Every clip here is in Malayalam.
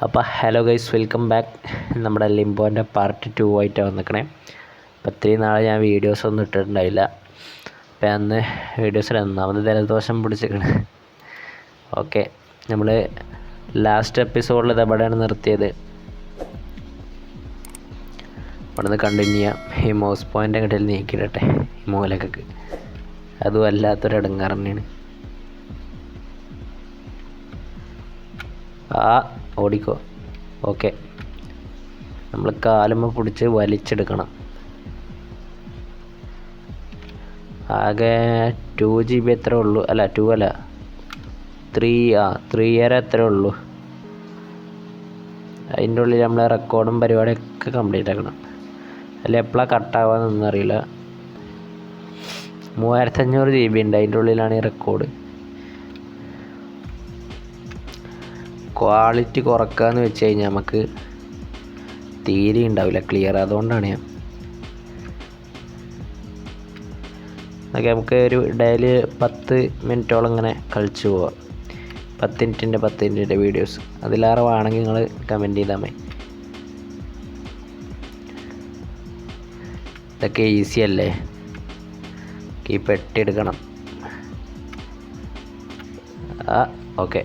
അപ്പോൾ ഹലോ ഗൈസ്, വെൽക്കം ബാക്ക്. നമ്മുടെ ലിംബോൻ്റെ പാർട്ട് 2 ആയിട്ടാണ് വന്നിരിക്കണേ. അപ്പോൾ ഇത്രയും നാളെ ഞാൻ വീഡിയോസൊന്നും ഇട്ടിട്ടുണ്ടായില്ല. അപ്പോൾ അന്ന് വീഡിയോസിൽ ഒന്നാമത് ജലദോഷം പിടിച്ചിരിക്കണേ. ഓക്കെ, നമ്മൾ ലാസ്റ്റ് എപ്പിസോഡിൽ ഇതെവിടെയാണ് നിർത്തിയത്. അവിടെ നിന്ന് കണ്ടിന്യൂ ചെയ്യാം. ഈ മൗസ് പോയിൻ്റ് അങ്ങോട്ട് നീക്കിയിടട്ടെ ഈ മൂലക്കൊക്കെ. അതും വല്ലാത്തൊരു ഇടങ്ങാറ് തന്നെയാണ്. ഓടിക്കോ. ഓക്കെ, നമ്മൾ കാലുമ്മ പിടിച്ച് വലിച്ചെടുക്കണം. ആകെ 2 GB എത്ര ഉള്ളൂ, അല്ല 2 അല്ല 3 വരെ എത്ര ഉള്ളൂ. അതിൻ്റെ ഉള്ളിൽ നമ്മൾ റെക്കോർഡും പരിപാടിയൊക്കെ കംപ്ലീറ്റ് ആക്കണം. അല്ല എപ്പോഴാണ് കട്ടാവാന്നൊന്നും അറിയില്ല. 3500 GB ഉണ്ട്, അതിൻ്റെ ഉള്ളിലാണ് ഈ റെക്കോർഡ്. ക്വാളിറ്റി കുറക്കാന്ന് വെച്ച് കഴിഞ്ഞാൽ നമുക്ക് തീരെ ഉണ്ടാവില്ല ക്ലിയർ. അതുകൊണ്ടാണ് ഞാൻ നമുക്ക് ഒരു ഡെയിലി 10 മിനിറ്റോളം ഇങ്ങനെ കളിച്ചു പോവാം. 10 മിനിറ്റിൻ്റെ വീഡിയോസ് അതിലേറെ വേണമെങ്കിൽ നിങ്ങൾ കമൻറ്റ് ചെയ്താൽ മതി. ഇതൊക്കെ ഈസി അല്ലേ. ഈ പെട്ടി എടുക്കണം. ഓക്കെ,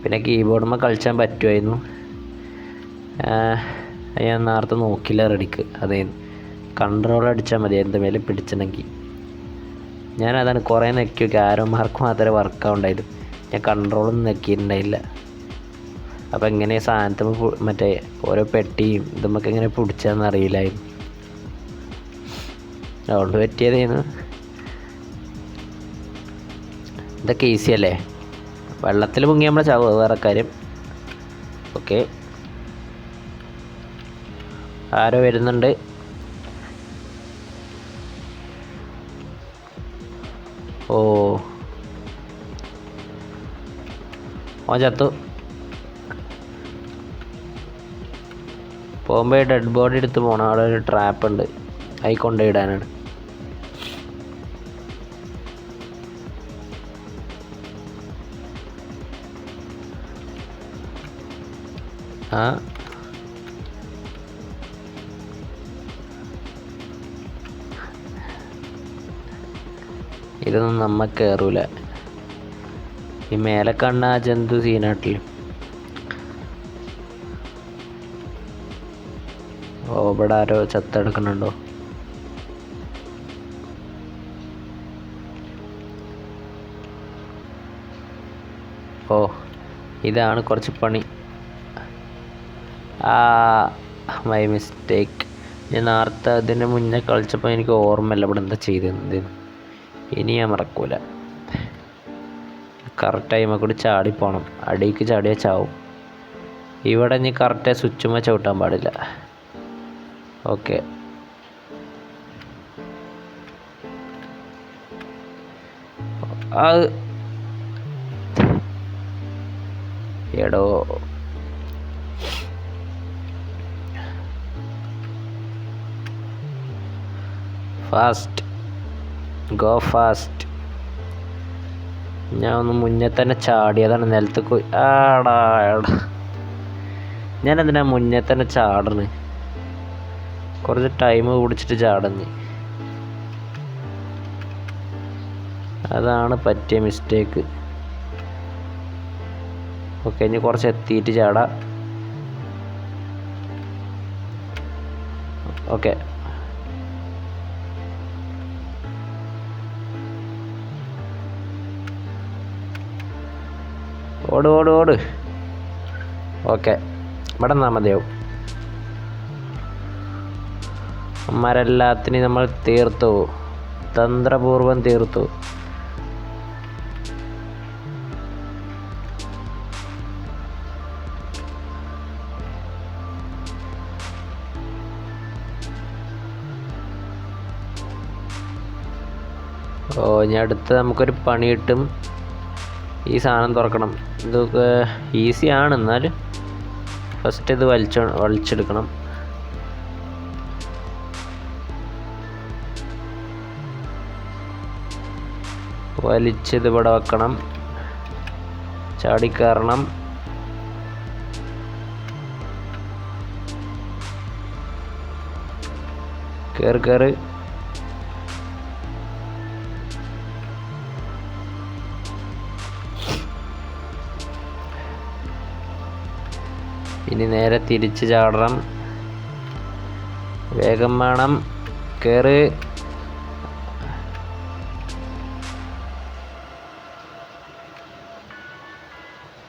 പിന്നെ കീബോർഡുമ്മ കളിച്ചാൻ പറ്റുമായിരുന്നു. ഞാൻ നേരത്തെ നോക്കില്ല റെഡിക്ക്. അതേ കൺട്രോൾ അടിച്ചാൽ മതി എന്തുമേലും പിടിച്ചിട്ടുണ്ടെങ്കിൽ. ഞാനതാണ് കുറേ നെക്കി. ആരോ മാർക്ക് മാത്രമേ വർക്കാവുണ്ടായിരുന്നു. ഞാൻ കൺട്രോളൊന്നും നെക്കിയിട്ടുണ്ടായില്ല. അപ്പോൾ എങ്ങനെ സാധനത്തിൽ മറ്റേ ഓരോ പെട്ടിയും ഇതുമൊക്കെ എങ്ങനെ പിടിച്ചതെന്ന് അറിയില്ലായിരുന്നു. അതുകൊണ്ട് പറ്റിയതായിരുന്നു. ഇതൊക്കെ ഈസി അല്ലേ. വെള്ളത്തിൽ മുങ്ങി നമ്മളെ ചാവും, വേറെ കാര്യം. ഓക്കെ, ആരോ വരുന്നുണ്ട്. ഓൻ ചത്തു. പോകുമ്പോൾ ഡെഡ് ബോഡി എടുത്ത് പോകണം. അവിടെ ഒരു ട്രാപ്പ് ഉണ്ട്, അതിൽ കൊണ്ടുപോയിടാനാണ്. ഇതൊന്നും നമ്മ കയറൂല. ഈ മേലെ കണ്ട ആ ജന്തു സീനാട്ടിൽ. ഇവിടെ ആരോ ചത്തെടുക്കണുണ്ടോ? ഇതാണ് കുറച്ച് പണി. My mistake. ഞാൻ നേരത്തെ അതിന് മുന്നേ കളിച്ചപ്പോൾ എനിക്ക് ഓർമ്മയില്ല ഇവിടെ എന്താ ചെയ്തത്. ഇനി ഞാൻ മറക്കൂല. കറക്റ്റ് ടൈമെ കൂടി ചാടിപ്പോണം. അടിക്ക് ചാടിയാൽ ചാവും. ഇവിടെ ഇനി കറക്റ്റായി സ്വിച്ചുമ്മ ചവിട്ടാൻ പാടില്ല. ഓക്കെ, അത് എടോ ഫാസ്റ്റ്, ഗോ ഫാസ്റ്റ്. ഞാൻ ഒന്ന് മുന്നേ തന്നെ ചാടിയതാണ്. നിലത്ത് പോയി എടാ. ഞാനെന്തിനാ മുന്നേ തന്നെ ചാടണ്? കുറച്ച് ടൈം പിടിച്ചിട്ട് ചാടുന്നു. അതാണ് പറ്റിയ മിസ്റ്റേക്ക്. ഓക്കെ, ഇനി കുറച്ച് എത്തിയിട്ട് ചാടാം. ഓക്കെ, ഓട് ഓട് ഓട്. ഓക്കെ, ഇവിടെ നിന്നാൽ മതിയാവും. അമ്മരെല്ലാത്തിനെയും നമ്മൾ തീർത്തു, തന്ത്രപൂർവം തീർത്തു. ഇനി അടുത്ത് നമുക്കൊരു പണി കിട്ടും. ഈ സാധനം തുറക്കണം. ഇതൊക്കെ ഈസിയാണ്, എന്നാൽ ഫസ്റ്റ് ഇത് വലിച്ചെടുക്കണം. വലിച്ചത് ഇവിടെ വെക്കണം. ചാടിക്കയറണം. കയറി. ഇനി നേരെ തിരിച്ച് ചാടണം. വേഗം വേണം. കയറി.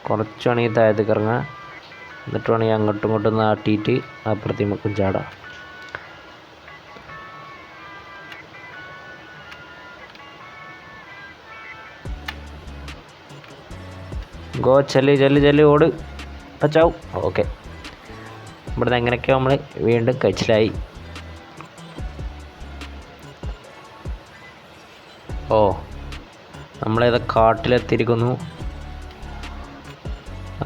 കുറച്ച് വേണമെങ്കിൽ താഴത്തേക്ക് ഇറങ്ങാം. എന്നിട്ട് വേണമെങ്കിൽ അങ്ങോട്ടും ഇങ്ങോട്ടും നാട്ടിയിട്ട് അപ്പുറത്തേക്കും ചാടാം. ഗോ ചെല്ലി ഓട് പച്ചാവും. ഓക്കെ, ഇവിടുന്ന് എങ്ങനെയൊക്കെ നമ്മൾ വീണ്ടും കഴിച്ചിലായി. ഓ, നമ്മളേതാ കാട്ടിലെത്തിയിരിക്കുന്നു.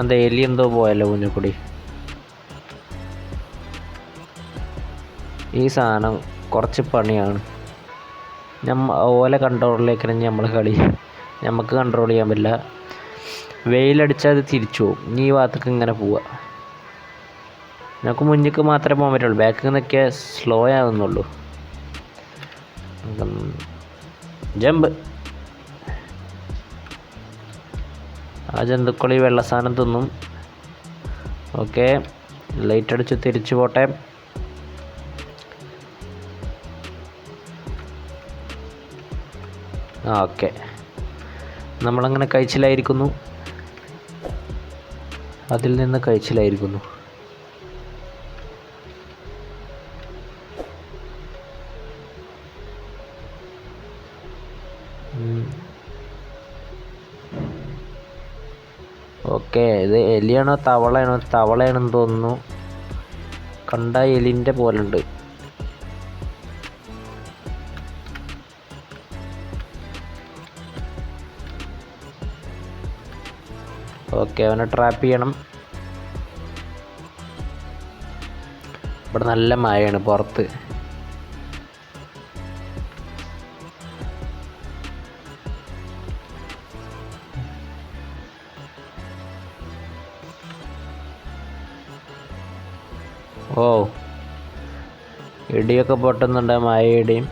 എന്താ എലി എന്തോ പോയല്ലോ മുന്നിൽ കൂടി. ഈ സാധനം കുറച്ച് പണിയാണ്. ഓല കൺട്രോളിലേക്കാണ് നമ്മൾ കളി. നമുക്ക് കൺട്രോൾ ചെയ്യാൻ പറ്റില്ല. വെയിലടിച്ചാൽ അത് തിരിച്ചു പോകും. ഇനി ഈ ഭാഗത്തേക്ക് ഇങ്ങനെ പോവുക. നമുക്ക് മുന്നിലേക്ക് മാത്രമേ പോകാൻ പറ്റുള്ളൂ. ബാക്കിൽ നിന്നൊക്കെ സ്ലോ ആവുന്നുള്ളൂ. ജമ്പ്. ആ ജന്തുക്കൾ ഈ വെള്ള സാധനം തിന്നും. ഓക്കെ, ലൈറ്റ് അടിച്ച് തിരിച്ചു പോട്ടെ. ഓക്കെ, നമ്മളങ്ങനെ കഴിച്ചിലായിരിക്കുന്നു. അതിൽ നിന്ന് കഴിച്ചിലായിരിക്കുന്നു. ഓക്കെ, ഇത് എലിയാണോ തവളയാണോ? തവളയാണെന്ന് തോന്നുന്നു. കണ്ട എലിൻ്റെ പോലുണ്ട്. ഓക്കെ, അവനെ ട്രാപ്പ് ചെയ്യണം. ഇവിടെ നല്ല മഴയാണ് പുറത്ത്. ഓ, ഇടിയൊക്കെ പൊട്ടുന്നുണ്ട്. മഴ ഇടിയും.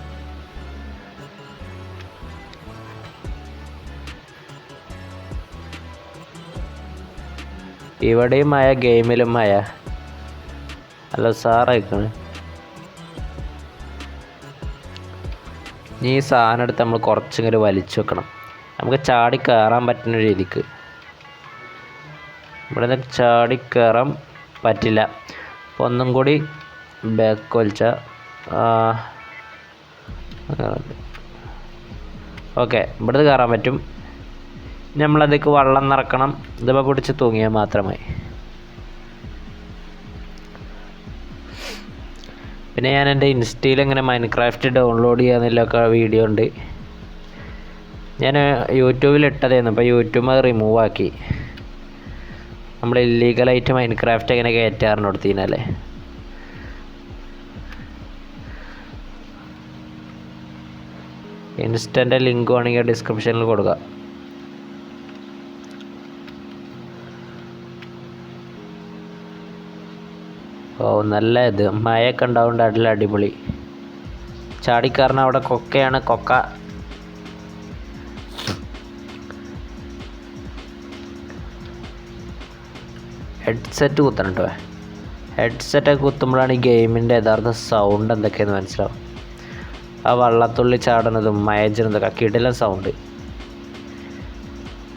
ഇവിടെയും മഴ, ഗെയിമിലും മഴ. അല്ല സാറായിക്കാണ്. ഈ സാധനം എടുത്ത് നമ്മൾ കുറച്ചിങ്ങനെ വലിച്ചു വെക്കണം. നമുക്ക് ചാടി കയറാൻ പറ്റുന്ന രീതിക്ക്. ഇവിടെ നിന്ന് ചാടി കയറാൻ പറ്റില്ല. അപ്പോൾ ഒന്നും കൂടി ബാക്ക് വലിച്ച. ഓക്കെ, ഇവിടുന്ന് കയറാൻ പറ്റും. നമ്മളതിലേക്ക് വെള്ളം നിറക്കണം. ഇതിപ്പോൾ പിടിച്ച് തൂങ്ങിയാൽ മാത്രമായി. പിന്നെ ഞാൻ എൻ്റെ ഇൻസ്റ്റയിൽ ഇങ്ങനെ മൈൻക്രാഫ്റ്റ് ഡൗൺലോഡ് ചെയ്യാമെന്നുള്ളൊക്കെ വീഡിയോ ഉണ്ട്. ഞാൻ യൂട്യൂബിൽ ഇട്ടതായിരുന്നു. അപ്പോൾ യൂട്യൂബ് അത് റിമൂവ് ആക്കി. നമ്മൾ ഇല്ലീഗലായിട്ട് മൈൻക്രാഫ്റ്റ് എങ്ങനെ കയറ്റാറുണ്ട് കൊടുത്തീനല്ലേ. ഇൻസ്റ്റൻ്റെ ലിങ്ക് വേണമെങ്കിൽ ഡിസ്ക്രിപ്ഷനിൽ കൊടുക്കാം. ഓ, നല്ല ഇത് മഴയൊക്കെ ഉണ്ടാവുന്നുണ്ട്. അതിൽ അടിപൊളി. ചാടിക്കയറുന്ന അവിടെ കൊക്കയാണ്. കൊക്ക. ഹെഡ്സെറ്റ് കുത്തണം കേട്ടോ. ഹെഡ്സെറ്റൊക്കെ കുത്തുമ്പോഴാണ് ഈ ഗെയിമിൻ്റെ യഥാർത്ഥ സൗണ്ട് എന്തൊക്കെയെന്ന് മനസ്സിലാവും. ആ വള്ളത്തുള്ളി ചാടുന്നതും മയച്ചിരുന്നതൊക്കെ കിടിലൻ സൗണ്ട്.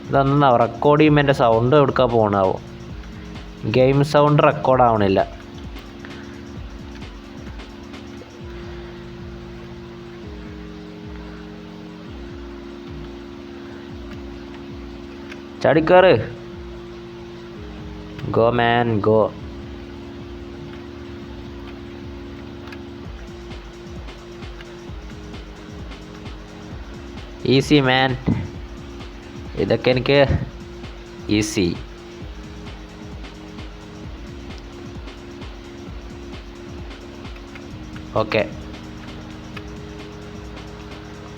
ഇതൊന്നും റെക്കോർഡ് ചെയ്യുമ്പോൾ എൻ്റെ സൗണ്ട് എവിടുക്കാൻ പോകണാവും. ഗെയിം സൗണ്ട് റെക്കോർഡ് ആവണില്ല. ചാടിക്കയറ്. Go man go. Easy man. ഇതൊക്കെ എനിക്ക് ഈസി. ഓക്കെ,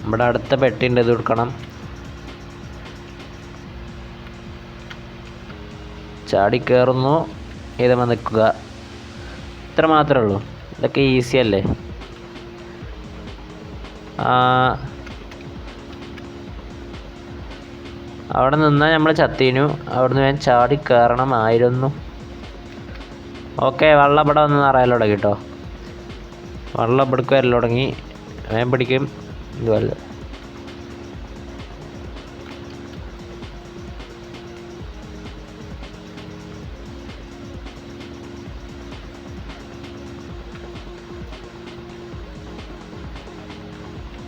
ഇവിടെ അടുത്ത പെട്ടിൻ്റെ ഇത് കൊടുക്കണം. ചാടി കയറുന്നു, ഇതുമ്പോൾ നിൽക്കുക, ഇത്ര മാത്രമേ ഉള്ളൂ. ഇതൊക്കെ ഈസി അല്ലേ. അവിടെ നിന്നാൽ നമ്മൾ ചത്തീനു. അവിടുന്ന് ഞാൻ ചാടി കയറണമായിരുന്നു. ഓക്കെ, വെള്ളം ഇവിടെ വന്ന് നിറയല്ലോ തുടങ്ങി കേട്ടോ. വെള്ളം ഇവിടേക്ക് വരല്ലോ തുടങ്ങി. ഞാൻ പിടിക്കും ഇതുപോലെ.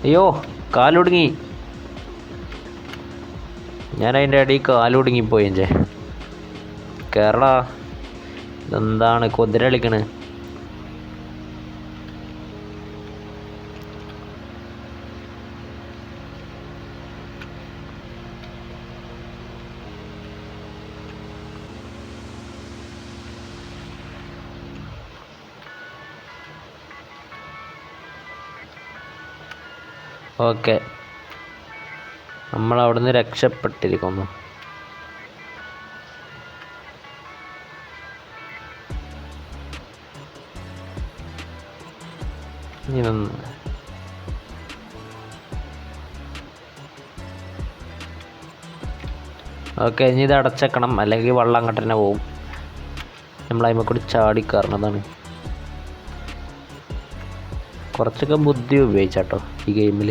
അയ്യോ, കാലൊടുങ്ങി. ഞാൻ അതിൻ്റെ അടിയിൽ കാലൊടുങ്ങിപ്പോയി. എൻ്റെ കേരള ഇതെന്താണ് കുതിര കളിക്കണ്? ഓക്കെ, നമ്മളവിടുന്ന് രക്ഷപ്പെട്ടിരിക്കുന്നു. ഓക്കെ, ഇനി ഇത് അടച്ചേക്കണം, അല്ലെങ്കിൽ വെള്ളം അങ്ങോട്ട് തന്നെ പോവും. നമ്മൾ അതിന്മേൽ കൂടി ചാടി കയറണതാണ്. കുറച്ചൊക്കെ ബുദ്ധി ഉപയോഗിച്ചാട്ടോ ഈ ഗെയിമിൽ.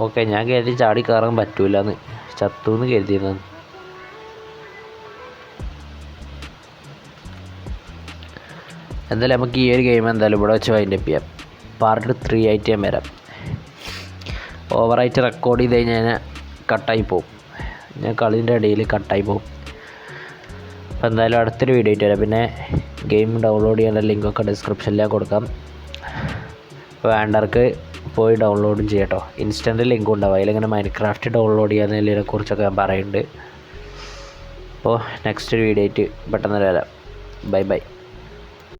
ഓക്കെ, ഞാൻ കരുതി ചാടി കയറാൻ പറ്റൂലെന്ന്, ചത്തൂന്ന് കരുതിയിരുന്നത്. എന്തായാലും നമുക്ക് ഈ ഒരു ഗെയിം എന്തായാലും ഇവിടെ വെച്ച് വൈൻഡപ്പ് ചെയ്യാം. പാർട്ട് 3 ആയിട്ട് ഞാൻ വരാം. ഓവറായിട്ട് റെക്കോർഡ് ചെയ്ത് കഴിഞ്ഞാൽ കട്ടായി പോകും. ഞാൻ കളീൻ്റെ ഇടയിൽ കട്ടായി പോകും. അപ്പോൾ എന്തായാലും അടുത്തൊരു വീഡിയോ ആയിട്ട് വരാം. പിന്നെ ഗെയിം ഡൗൺലോഡ് ചെയ്യാനുള്ള ലിങ്കൊക്കെ ഡിസ്ക്രിപ്ഷനിൽ കൊടുക്കാം. വേണ്ടവർക്ക് പോയി ഡൗൺലോഡും ചെയ്യട്ടോ. ഇൻസ്റ്റൻറ്റ് ലിങ്ക് ഉണ്ടാവും. അതിലിങ്ങനെ മൈൻക്രാഫ്റ്റ് ഡൗൺലോഡ് ചെയ്യാന്നതിനെ കുറിച്ചൊക്കെ ഞാൻ പറയുന്നുണ്ട്. അപ്പോൾ നെക്സ്റ്റ് ഒരു വീഡിയോ ആയിട്ട് പെട്ടെന്ന് വരാം. Bye bye.